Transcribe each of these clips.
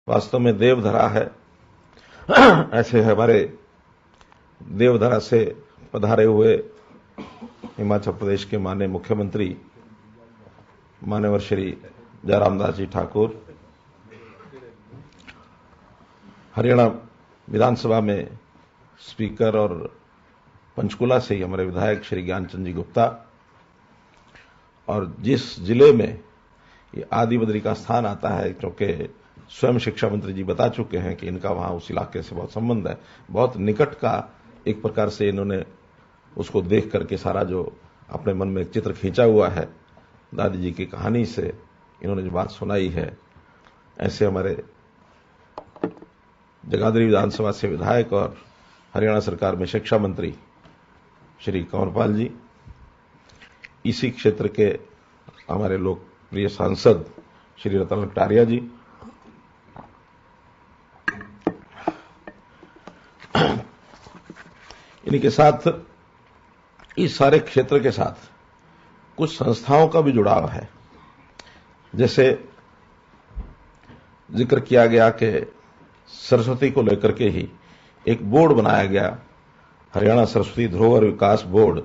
वास्तव में देवधरा है। ऐसे हमारे देवधरा से पधारे हुए हिमाचल प्रदेश के माननीय मुख्यमंत्री मान्यवर श्री जयराम दास जी ठाकुर, हरियाणा विधानसभा में स्पीकर और पंचकुला से ही हमारे विधायक श्री ज्ञानचंद जी गुप्ता, और जिस जिले में ये आदि बद्री का स्थान आता है, क्योंकि स्वयं शिक्षा मंत्री जी बता चुके हैं कि इनका वहां उस इलाके से बहुत संबंध है, बहुत निकट का एक प्रकार से इन्होंने उसको देख करके सारा जो अपने मन में एक चित्र खींचा हुआ है दादी जी की कहानी से इन्होंने जो बात सुनाई है, ऐसे हमारे जगाधरी विधानसभा से विधायक और हरियाणा सरकार में शिक्षा मंत्री श्री कंवरपाल जी, इसी क्षेत्र के हमारे लोकप्रिय सांसद श्री रतन कटारिया जी, इन्हीं के साथ इस सारे क्षेत्र के साथ कुछ संस्थाओं का भी जुड़ाव है। जैसे जिक्र किया गया कि सरस्वती को लेकर के ही एक बोर्ड बनाया गया, हरियाणा सरस्वती धरोहर विकास बोर्ड।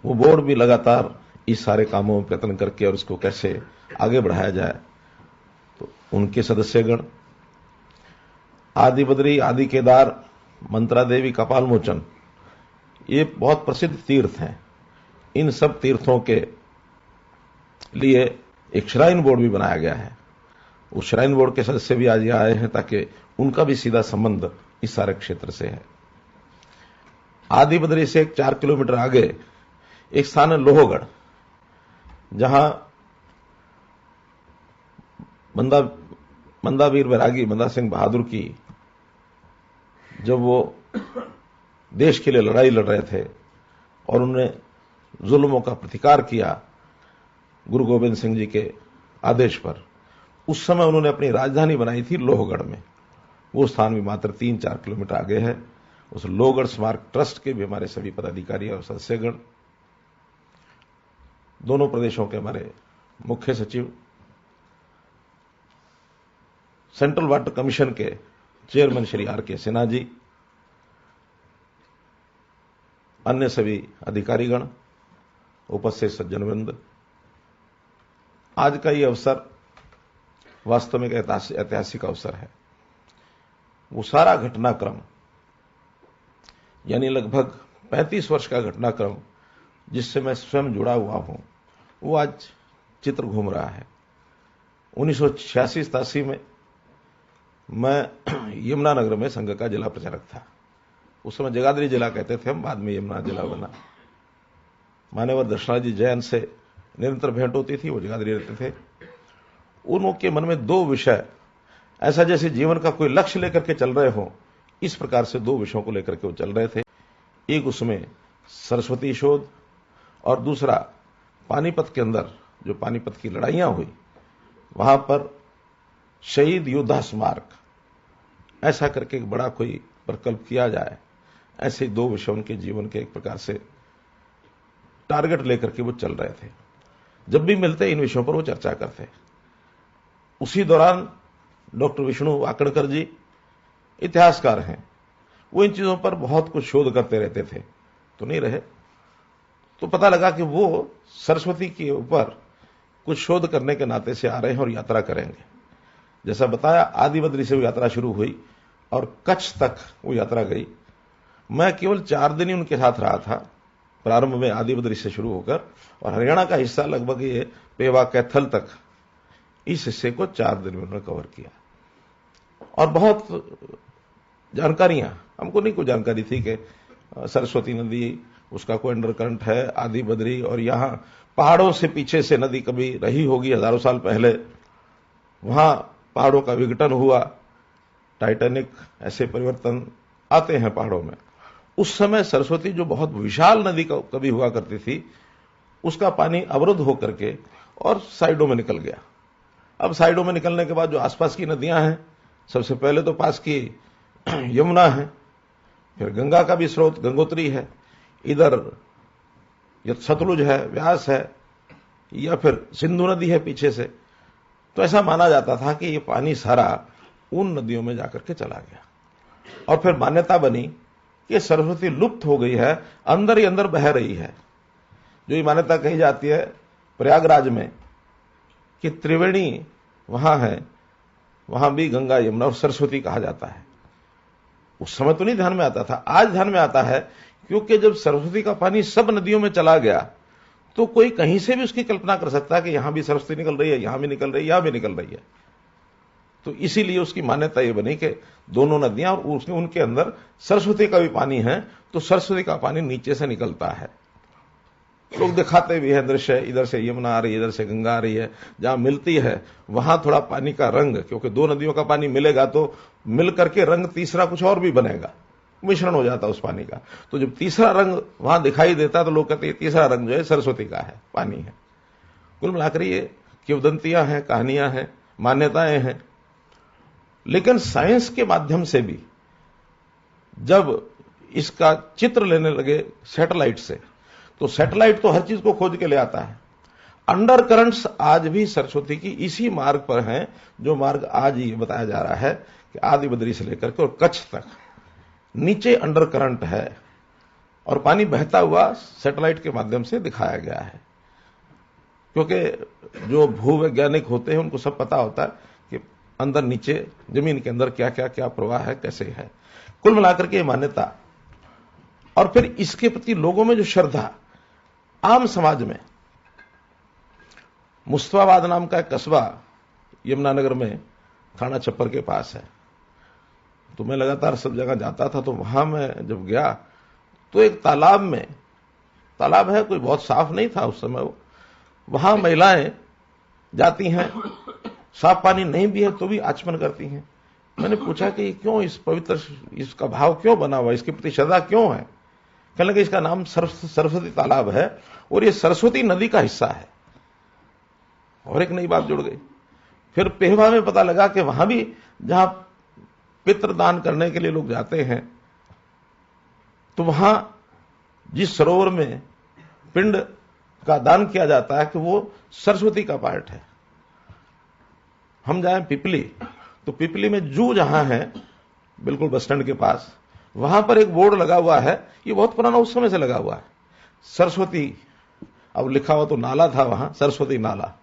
वो बोर्ड भी लगातार इस सारे कामों में प्रयत्न करके और इसको कैसे आगे बढ़ाया जाए, तो उनके सदस्यगण, आदि बद्री, आदि केदार, मंत्रा देवी, कपाल मोचन, ये बहुत प्रसिद्ध तीर्थ हैं। इन सब तीर्थों के लिए एक श्राइन बोर्ड भी बनाया गया है। उस श्राइन बोर्ड के सदस्य भी आज आए हैं ताकि उनका भी सीधा संबंध इस सारे क्षेत्र से है। आदि बद्री से 4 किलोमीटर आगे एक स्थान है लोहगढ़, जहां मंदावीर बैरागी मंदा सिंह बहादुर की जब वो देश के लिए लड़ाई लड़ रहे थे और उन्होंने जुल्मों का प्रतिकार किया गुरु गोविंद सिंह जी के आदेश पर, उस समय उन्होंने अपनी राजधानी बनाई थी लोहगढ़ में। वो स्थान भी मात्र 3-4 किलोमीटर आगे है। उस लोहगढ़ स्मारक ट्रस्ट के भी हमारे सभी पदाधिकारी और सदस्यगण, दोनों प्रदेशों के हमारे मुख्य सचिव, सेंट्रल वाटर कमीशन के चेयरमैन श्री R.K. सिन्हा जी, अन्य सभी अधिकारीगण, उपस्थित सज्जनवृंद, आज का ये अवसर वास्तव में एक ऐतिहासिक अवसर है। वो सारा घटनाक्रम, यानी लगभग 35 वर्ष का घटनाक्रम जिससे मैं स्वयं जुड़ा हुआ हूं, वो आज चित्र घूम रहा है। 1986-87 में मैं यमुनानगर में संघ का जिला प्रचारक था। उस समय जगाधरी जिला कहते थे हम, बाद में यमुना जिला बना। मान्यवर दर्शनाथ जी जैन से निरंतर भेंट होती थी, वो जगाधरी रहते थे। उनके मन में 2 विषय, ऐसा जैसे जीवन का कोई लक्ष्य लेकर के चल रहे हो, इस प्रकार से 2 विषयों को लेकर के वो चल रहे थे। एक उसमें सरस्वती शोध और दूसरा पानीपत के अंदर जो पानीपत की लड़ाइयां हुई, वहां पर शहीद योद्धा स्मारक, ऐसा करके एक बड़ा कोई प्रकल्प किया जाए। ऐसे 2 विषय उनके जीवन के एक प्रकार से टारगेट लेकर के वो चल रहे थे। जब भी मिलते इन विषयों पर वो चर्चा करते। उसी दौरान डॉक्टर विष्णु वाकड़कर जी इतिहासकार हैं, वो इन चीजों पर बहुत कुछ शोध करते रहते थे, तो नहीं रहे। तो पता लगा कि वो सरस्वती के ऊपर कुछ शोध करने के नाते से आ रहे हैं और यात्रा करेंगे। जैसा बताया, आदि बद्री से वो यात्रा शुरू हुई और कच्छ तक वो यात्रा गई। मैं केवल 4 दिन ही उनके साथ रहा था, प्रारंभ में आदि बद्री से शुरू होकर, और हरियाणा का हिस्सा लगभग ये पेवा कैथल तक, इस हिस्से को 4 दिन में उन्होंने कवर किया। और बहुत जानकारियां, हमको नहीं कोई जानकारी थी कि सरस्वती नदी, उसका कोई अंडरकरंट है, आदि बद्री, और यहां पहाड़ों से पीछे से नदी कभी रही होगी हजारों साल पहले, वहां पहाड़ों का विघटन हुआ, टाइटैनिक, ऐसे परिवर्तन आते हैं पहाड़ों में। उस समय सरस्वती जो बहुत विशाल नदी कभी हुआ करती थी, उसका पानी अवरुद्ध होकर के और साइडों में निकल गया। अब साइडों में निकलने के बाद जो आसपास की नदियां हैं, सबसे पहले तो पास की यमुना है, फिर गंगा का भी स्रोत गंगोत्री है, इधर सतलुज है, व्यास है, या फिर सिंधु नदी है पीछे से, तो ऐसा माना जाता था कि ये पानी सारा उन नदियों में जाकर के चला गया और फिर मान्यता बनी कि सरस्वती लुप्त हो गई है, अंदर ही अंदर बह रही है। जो ये मान्यता कही जाती है प्रयागराज में कि त्रिवेणी वहां है, वहां भी गंगा यमुना और सरस्वती कहा जाता है। उस समय तो नहीं ध्यान में आता था, आज ध्यान में आता है, क्योंकि जब सरस्वती का पानी सब नदियों में चला गया तो कोई कहीं से भी उसकी कल्पना कर सकता है कि यहां भी सरस्वती निकल रही है, यहां भी निकल रही है, यहां भी निकल रही है। तो इसीलिए उसकी मान्यता यह बनी कि दोनों नदियां और उनके अंदर सरस्वती का भी पानी है, तो सरस्वती का पानी नीचे से निकलता है। लोग दिखाते भी है दृश्य, इधर से यमुना आ रही है, इधर से गंगा आ रही है, जहां मिलती है वहां थोड़ा पानी का रंग, क्योंकि दो नदियों का पानी मिलेगा तो मिल करके रंग तीसरा कुछ और भी बनेगा, मिश्रण हो जाता है उस पानी का। तो जब तीसरा रंग वहां दिखाई देता है तो लोग कहते हैं तीसरा रंग जो है सरस्वती का है, पानी है। कुल मिलाकर ये किंवदंतियां हैं, कहानियां हैं, मान्यताएं हैं। लेकिन साइंस के माध्यम से भी जब इसका चित्र लेने लगे सैटेलाइट से, तो सैटेलाइट तो हर चीज को खोज के ले आता है। अंडर करंट्स आज भी सरस्वती की इसी मार्ग पर हैं, जो मार्ग आज ये बताया जा रहा है कि आदि बद्री से लेकर के और कच्छ तक नीचे अंडर करंट है और पानी बहता हुआ सैटेलाइट के माध्यम से दिखाया गया है। क्योंकि जो भूवैज्ञानिक होते हैं उनको सब पता होता है कि अंदर नीचे जमीन के अंदर क्या क्या क्या प्रवाह है, कैसे है। कुल मिलाकर के मान्यता और फिर इसके प्रति लोगों में जो श्रद्धा, आम समाज में मुस्तफाबाद नाम का एक कस्बा यमुनानगर में थाना छप्पर के पास है, तो मैं लगातार सब जगह जाता था। तो वहां मैं जब गया तो एक तालाब में, तालाब है कोई बहुत साफ नहीं था उस समय, वो वहां महिलाएं जाती हैं, साफ पानी नहीं भी है तो भी आचमन करती हैं। मैंने पूछा कि क्यों इस पवित्र, इसका भाव क्यों बना हुआ, इसके प्रति श्रद्धा क्यों है। कहने लगे इसका नाम सरस्वती तालाब है और ये सरस्वती नदी का हिस्सा है। और एक नई बात जुड़ गई। फिर पेहवा में पता लगा कि वहां भी जहां पितृदान करने के लिए लोग जाते हैं, तो वहां जिस सरोवर में पिंड का दान किया जाता है कि वो सरस्वती का पार्ट है। हम जाएं पिपली, तो पिपली में जू जहां है बिल्कुल बस स्टैंड के पास, वहां पर एक बोर्ड लगा हुआ है, ये बहुत पुराना उस समय से लगा हुआ है, सरस्वती। अब लिखा हुआ तो नाला था वहां, सरस्वती नाला,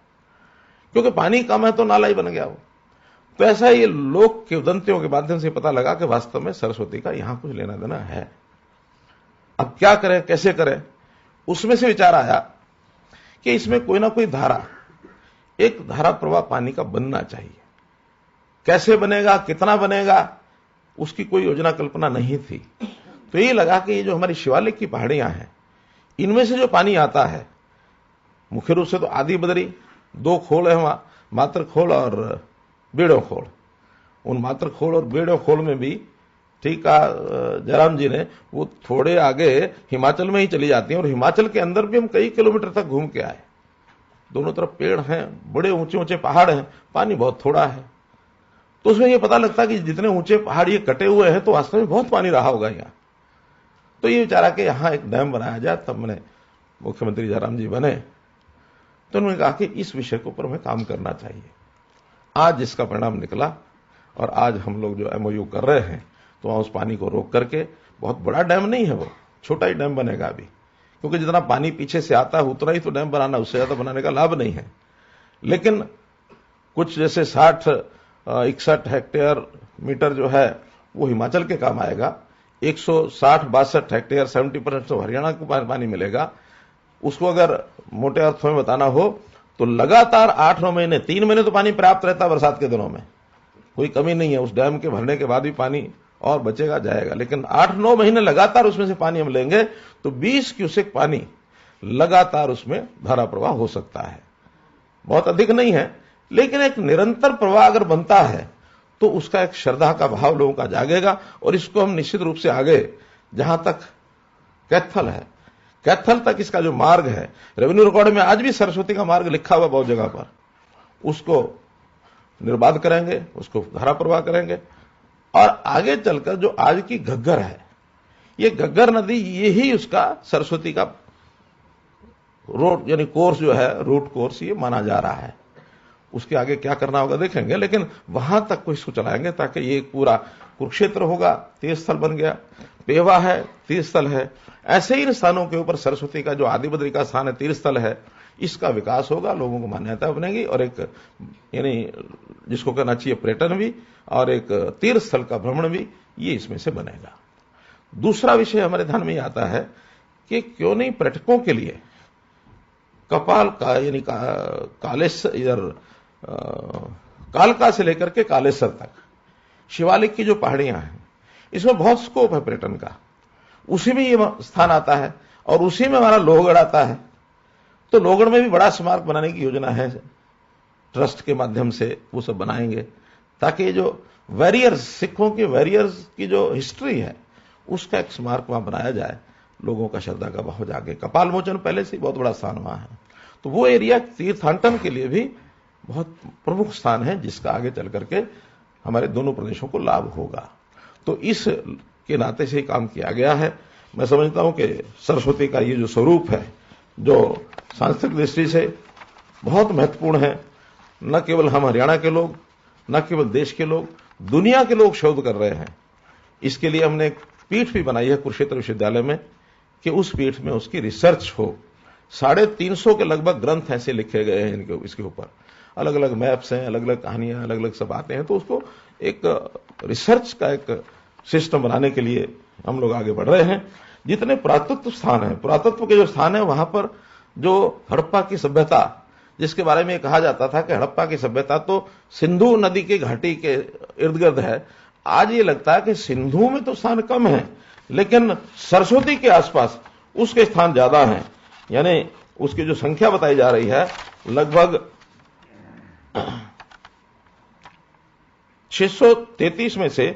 क्योंकि पानी कम है तो नाला ही बन गया वो। तो ऐसा ये लोक किंवदंतियों के माध्यम से पता लगा कि वास्तव में सरस्वती का यहां कुछ लेना देना है। अब क्या करें, कैसे करें, उसमें से विचार आया कि इसमें कोई ना कोई धारा, एक धारा प्रवाह पानी का बनना चाहिए। कैसे बनेगा, कितना बनेगा, उसकी कोई योजना कल्पना नहीं थी। तो ये लगा कि ये जो हमारी शिवालिक की पहाड़ियां हैं, इनमें से जो पानी आता है, मुख्य रूप से तो आदि बद्री, दो खोल है वहां, मात्र खोल और बेड़ो खोल। उन मात्र खोल और बेड़ो खोल में भी ठीक कहा जयराम जी ने, वो थोड़े आगे हिमाचल में ही चली जाती हैं और हिमाचल के अंदर भी हम कई किलोमीटर तक घूम के आए। दोनों तरफ पेड़ हैं, बड़े ऊंचे ऊंचे पहाड़ हैं, पानी बहुत थोड़ा है। तो उसमें यह पता लगता कि जितने ऊंचे पहाड़ ये कटे हुए हैं तो वास्तव में बहुत पानी रहा होगा यहाँ। तो ये विचारा कि यहां एक डैम बनाया जाए। तब मैंने, मुख्यमंत्री जयराम जी बने तो उन्होंने कहा कि इस विषय के ऊपर हमें काम करना चाहिए। आज इसका परिणाम निकला और आज हम लोग जो एमओयू कर रहे हैं, तो वहां उस पानी को रोक करके, बहुत बड़ा डैम नहीं है वो, छोटा ही डैम बनेगा अभी, क्योंकि जितना पानी पीछे से आता है उतना ही तो डैम बनाना, उससे ज्यादा बनाने का लाभ नहीं है। लेकिन कुछ जैसे 61 हेक्टेयर मीटर जो है वो हिमाचल के काम आएगा, 160-62 हेक्टेयर 70% तो हरियाणा को पानी मिलेगा। उसको अगर मोटे अर्थों में बताना हो तो लगातार 8-9 महीने, 3 महीने तो पानी पर्याप्त रहता है बरसात के दिनों में, कोई कमी नहीं है। उस डैम के भरने के बाद भी पानी और बचेगा जाएगा, लेकिन 8-9 महीने लगातार उसमें से पानी हम लेंगे तो 20 क्यूसेक पानी लगातार उसमें धारा प्रवाह हो सकता है। बहुत अधिक नहीं है, लेकिन एक निरंतर प्रवाह अगर बनता है तो उसका एक श्रद्धा का भाव लोगों का जागेगा। और इसको हम निश्चित रूप से आगे, जहां तक कैथल है, कैथल तक इसका जो मार्ग है, रेवेन्यू रिकॉर्ड में आज भी सरस्वती का मार्ग लिखा हुआ बहुत जगह पर, उसको निर्बाध करेंगे, उसको धारा प्रवाह करेंगे। और आगे चलकर जो आज की घग्गर है, ये घग्गर नदी, ये ही उसका सरस्वती का रोड यानी कोर्स जो है, रूट कोर्स ये माना जा रहा है। उसके आगे क्या करना होगा देखेंगे, लेकिन वहां तक को इसको चलाएंगे ताकि ये पूरा कुरुक्षेत्र होगा, तीर्थ स्थल बन गया, पेवा है तीर्थ स्थल है, ऐसे ही इन स्थानों के ऊपर सरस्वती का जो आदिबद्री का स्थान है तीर्थ स्थल है, इसका विकास होगा, लोगों को मान्यता बनेगी और एक यानी जिसको कहना चाहिए पर्यटन भी और एक तीर्थ स्थल का भ्रमण भी ये इसमें से बनेगा। दूसरा विषय हमारे ध्यान में आता है कि क्यों नहीं पर्यटकों के लिए कपाल का यानी कालेश्वर इधर कालका से लेकर के कालेश्वर तक शिवालिक की जो पहाड़ियां हैं इसमें बहुत स्कोप है पर्यटन का, उसी में ये स्थान आता है और उसी में हमारा लोहगढ़ आता है। तो लोहगढ़ में भी बड़ा स्मारक बनाने की योजना है, ट्रस्ट के माध्यम से वो सब बनाएंगे ताकि जो वॉरियर्स सिखों के वॉरियर्स की जो हिस्ट्री है उसका एक स्मारक वहां बनाया जाए, लोगों का श्रद्धा का भाव जागे। कपाल मोचन पहले से ही बहुत बड़ा स्थान वहां है, तो वो एरिया तीर्थाटन के लिए भी बहुत प्रमुख स्थान है जिसका आगे चल करके हमारे दोनों प्रदेशों को लाभ होगा। तो इस के नाते से ही काम किया गया है। मैं समझता हूं कि सरस्वती का ये जो स्वरूप है जो सांस्कृतिक दृष्टि से बहुत महत्वपूर्ण है, न केवल हम हरियाणा के लोग, न केवल देश के लोग, दुनिया के लोग शोध कर रहे हैं। इसके लिए हमने एक पीठ भी बनाई है कुरुक्षेत्र विश्वविद्यालय में कि उस पीठ में उसकी रिसर्च हो। 350 के लगभग ग्रंथ ऐसे लिखे गए हैं इसके ऊपर, अलग अलग मैप्स हैं, अलग अलग कहानियां, अलग अलग सब आते हैं। तो उसको एक रिसर्च का एक सिस्टम बनाने के लिए हम लोग आगे बढ़ रहे हैं। जितने पुरातत्व स्थान है, पुरातत्व के जो स्थान है वहां पर जो हड़प्पा की सभ्यता जिसके बारे में कहा जाता था कि हड़प्पा की सभ्यता तो सिंधु नदी के घाटी के इर्द गिर्द है, आज ये लगता है कि सिंधु में तो स्थान कम है लेकिन सरस्वती के आसपास उसके स्थान ज्यादा हैं। यानी उसकी जो संख्या बताई जा रही है लगभग 633 में से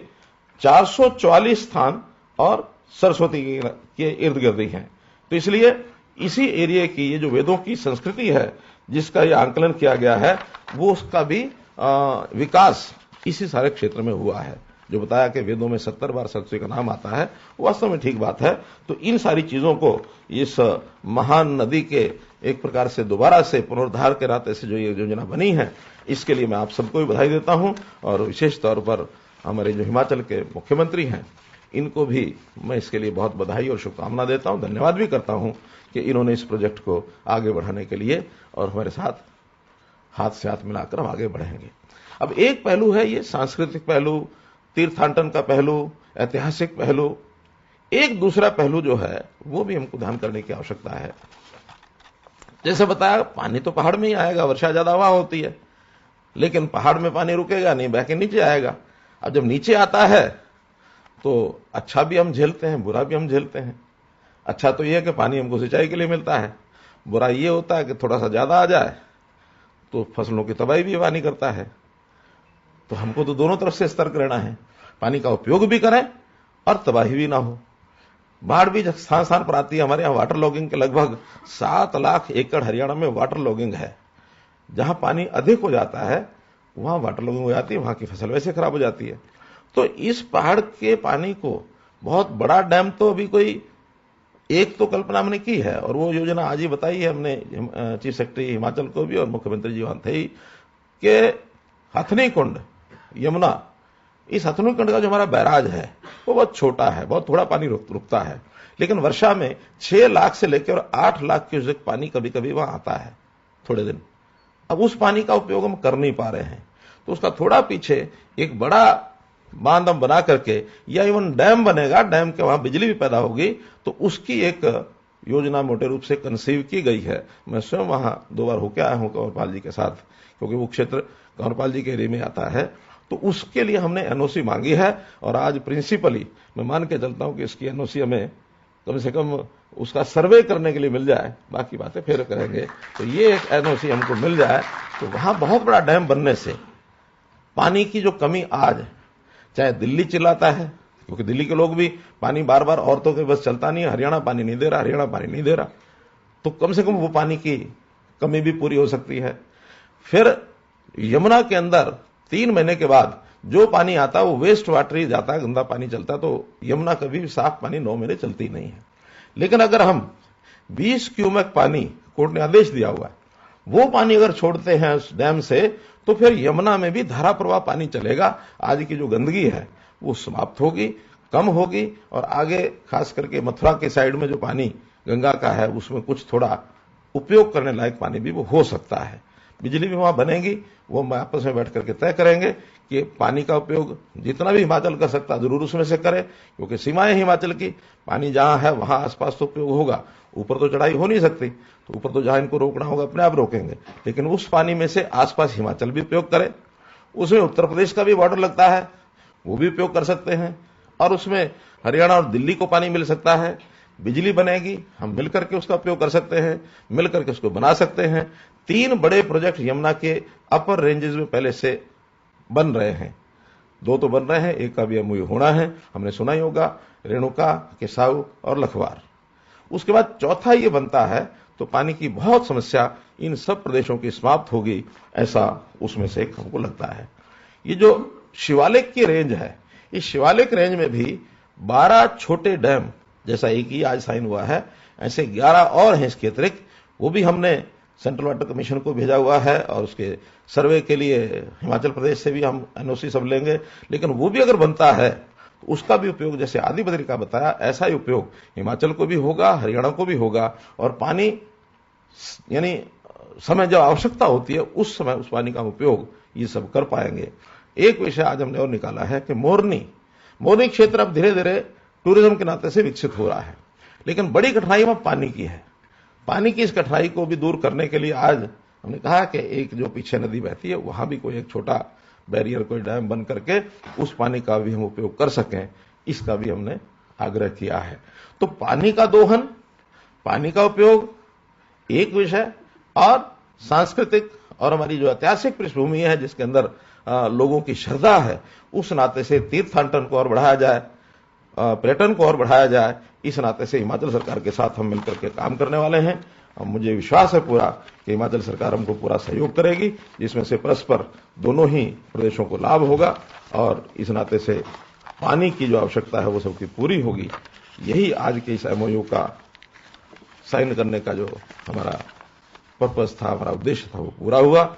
444 स्थान और सरस्वती के इर्द गिर्द ही हैं। तो इसलिए इसी एरिया की ये जो वेदों की संस्कृति है जिसका ये आंकलन किया गया है वो उसका भी विकास इसी सारे क्षेत्र में हुआ है। जो बताया कि वेदों में 70 बार सरस्वती का नाम आता है, वास्तव में ठीक बात है। तो इन सारी चीजों को इस महान नदी के एक प्रकार से दोबारा से पुनरुद्धार के नाते से जो ये योजना बनी है इसके लिए मैं आप सबको भी बधाई देता हूं और विशेष तौर पर हमारे जो हिमाचल के मुख्यमंत्री हैं इनको भी मैं इसके लिए बहुत बधाई और शुभकामना देता हूं, धन्यवाद भी करता हूं कि इन्होंने इस प्रोजेक्ट को आगे बढ़ाने के लिए और हमारे साथ हाथ से हाथ मिलाकर हम आगे बढ़ेंगे। अब एक पहलू है ये सांस्कृतिक पहलू, तीर्थाटन का पहलू, ऐतिहासिक पहलू। एक दूसरा पहलू जो है वो भी हमको ध्यान करने की आवश्यकता है। जैसे बताया पानी तो पहाड़ में ही आएगा, वर्षा ज्यादा वहां होती है, लेकिन पहाड़ में पानी रुकेगा नहीं, बह के नीचे आएगा। अब जब नीचे आता है तो अच्छा भी हम झेलते हैं, बुरा भी हम झेलते हैं। अच्छा तो यह है कि पानी हमको सिंचाई के लिए मिलता है, बुरा ये होता है कि थोड़ा सा ज्यादा आ जाए तो फसलों की तबाही भी पानी करता है। तो हमको तो दोनों तरफ से सतर्क रहना है, पानी का उपयोग भी करें और तबाही भी ना हो। बाढ़ भी स्थान स्थान पर आती है। हमारे यहाँ वाटर लॉगिंग के लगभग 7 लाख एकड़ हरियाणा में वाटर लॉगिंग है। जहां पानी अधिक हो जाता है वहां वाटर लॉगिंग हो जाती है, वहां की फसल वैसे खराब हो जाती है। तो इस पहाड़ के पानी को बहुत बड़ा डैम तो अभी कोई एक तो कल्पना हमने की है और वो योजना आज ही बताई है हमने चीफ सेक्रेटरी हिमाचल को भी और मुख्यमंत्री जी वहां थे ही कि हथनी कुंड यमुना, इस हथनी कुंड का जो हमारा बैराज है वो बहुत छोटा है, बहुत थोड़ा पानी रुकता है, लेकिन वर्षा में 6 लाख से लेकर 8 लाख क्यूसेक पानी कभी कभी वहां आता है थोड़े दिन। अब उस पानी का उपयोग हम कर नहीं पा रहे हैं, तो उसका थोड़ा पीछे एक बड़ा बांध हम बना करके या इवन डैम बनेगा, डैम के वहां बिजली भी पैदा होगी, तो उसकी एक योजना मोटे रूप से कंसीव की गई है। मैं स्वयं वहां 2 बार होकर आया हूं कंवरपाल जी के साथ, क्योंकि वो क्षेत्र कंवरपाल जी के एरिया में आता है। तो उसके लिए हमने एनओसी मांगी है और आज प्रिंसिपली मैं मान के चलता हूं कि इसकी एनओसी हमें कम से कम उसका सर्वे करने के लिए मिल जाए, बाकी बातें फिर करेंगे। तो ये एक एनओसी हमको मिल जाए तो वहां बहुत बड़ा डैम बनने से पानी की जो कमी आज चाहे दिल्ली चिल्लाता है, क्योंकि दिल्ली के लोग भी पानी बार बार औरतों के बस चलता नहीं है, हरियाणा पानी नहीं दे रहा, हरियाणा पानी नहीं दे रहा, तो कम से कम वो पानी की कमी भी पूरी हो सकती है। फिर यमुना के अंदर 3 महीने के बाद जो पानी आता है वो वेस्ट वाटर ही जाता है, गंदा पानी चलता है, तो यमुना कभी भी साफ पानी 9 महीने चलती नहीं है। लेकिन अगर हम 20 क्यूमेक पानी, कोर्ट ने आदेश दिया हुआ है, वो पानी अगर छोड़ते हैं उस डैम से तो फिर यमुना में भी धारा प्रवाह पानी चलेगा। आज की जो गंदगी है वो समाप्त होगी, कम होगी, और आगे खास करके मथुरा के साइड में जो पानी गंगा का है उसमें कुछ थोड़ा उपयोग करने लायक पानी भी वो हो सकता है। बिजली भी वहां बनेगी, वो आपस में बैठ करके तय करेंगे कि पानी का उपयोग जितना भी हिमाचल कर सकता जरूर उसमें से करे, क्योंकि सीमाएं हिमाचल की, पानी जहां है वहां आसपास तो उपयोग होगा। ऊपर तो चढ़ाई हो नहीं सकती, तो ऊपर तो जहां इनको रोकना होगा अपने आप रोकेंगे, लेकिन उस पानी में से आसपास हिमाचल भी उपयोग करे। उसमें उत्तर प्रदेश का भी बॉर्डर लगता है, वो भी उपयोग कर सकते हैं, और उसमें हरियाणा और दिल्ली को पानी मिल सकता है। बिजली बनेगी, हम मिलकर के उसका उपयोग कर सकते हैं, मिलकर के उसको बना सकते हैं। 3 बड़े प्रोजेक्ट यमुना के अपर रेंजेस में पहले से बन रहे हैं, 2 तो बन रहे हैं, एक का भी एमओयू होना है, हमने सुना ही होगा, रेणुका, किसाऊ और लखवार। उसके बाद चौथा ये बनता है तो पानी की बहुत समस्या इन सब प्रदेशों की समाप्त होगी, ऐसा उसमें से एक हमको लगता है। ये जो शिवालिक की रेंज है, इस शिवालिक रेंज में भी 12 छोटे डैम, जैसा एक ही आज साइन हुआ है, ऐसे 11 और हैं इसके अतिरिक्त। वो भी हमने सेंट्रल वाटर कमीशन को भेजा हुआ है, और उसके सर्वे के लिए हिमाचल प्रदेश से भी हम एनओसी सब लेंगे। लेकिन वो भी अगर बनता है तो उसका भी उपयोग, जैसे आदि बद्री का बताया, ऐसा ही उपयोग हिमाचल को भी होगा, हरियाणा को भी होगा, और पानी यानी समय जब आवश्यकता होती है उस समय उस पानी का उपयोग ये सब कर पाएंगे। एक विषय आज हमने और निकाला है कि मोरनी क्षेत्र अब धीरे धीरे टूरिज्म के नाते से विकसित हो रहा है, लेकिन बड़ी कठिनाई अब पानी की है। पानी की इस कठिनाई को भी दूर करने के लिए आज हमने कहा कि एक जो पीछे नदी बहती है वहां भी कोई एक छोटा बैरियर, कोई डैम बन करके उस पानी का भी हम उपयोग कर सकें, इसका भी हमने आग्रह किया है। तो पानी का दोहन, पानी का उपयोग एक विषय, और सांस्कृतिक और हमारी जो ऐतिहासिक पृष्ठभूमि है जिसके अंदर लोगों की श्रद्धा है, उस नाते से तीर्थाटन को और बढ़ाया जाए, पर्यटन को और बढ़ाया जाए। इस नाते से हिमाचल सरकार के साथ हम मिलकर के काम करने वाले हैं, और मुझे विश्वास है पूरा कि हिमाचल सरकार हमको पूरा सहयोग करेगी, जिसमें से परस्पर दोनों ही प्रदेशों को लाभ होगा, और इस नाते से पानी की जो आवश्यकता है वो सबकी पूरी होगी। यही आज के इस एमओयू का साइन करने का जो हमारा पर्पस था, हमारा उद्देश्य था, वो पूरा हुआ।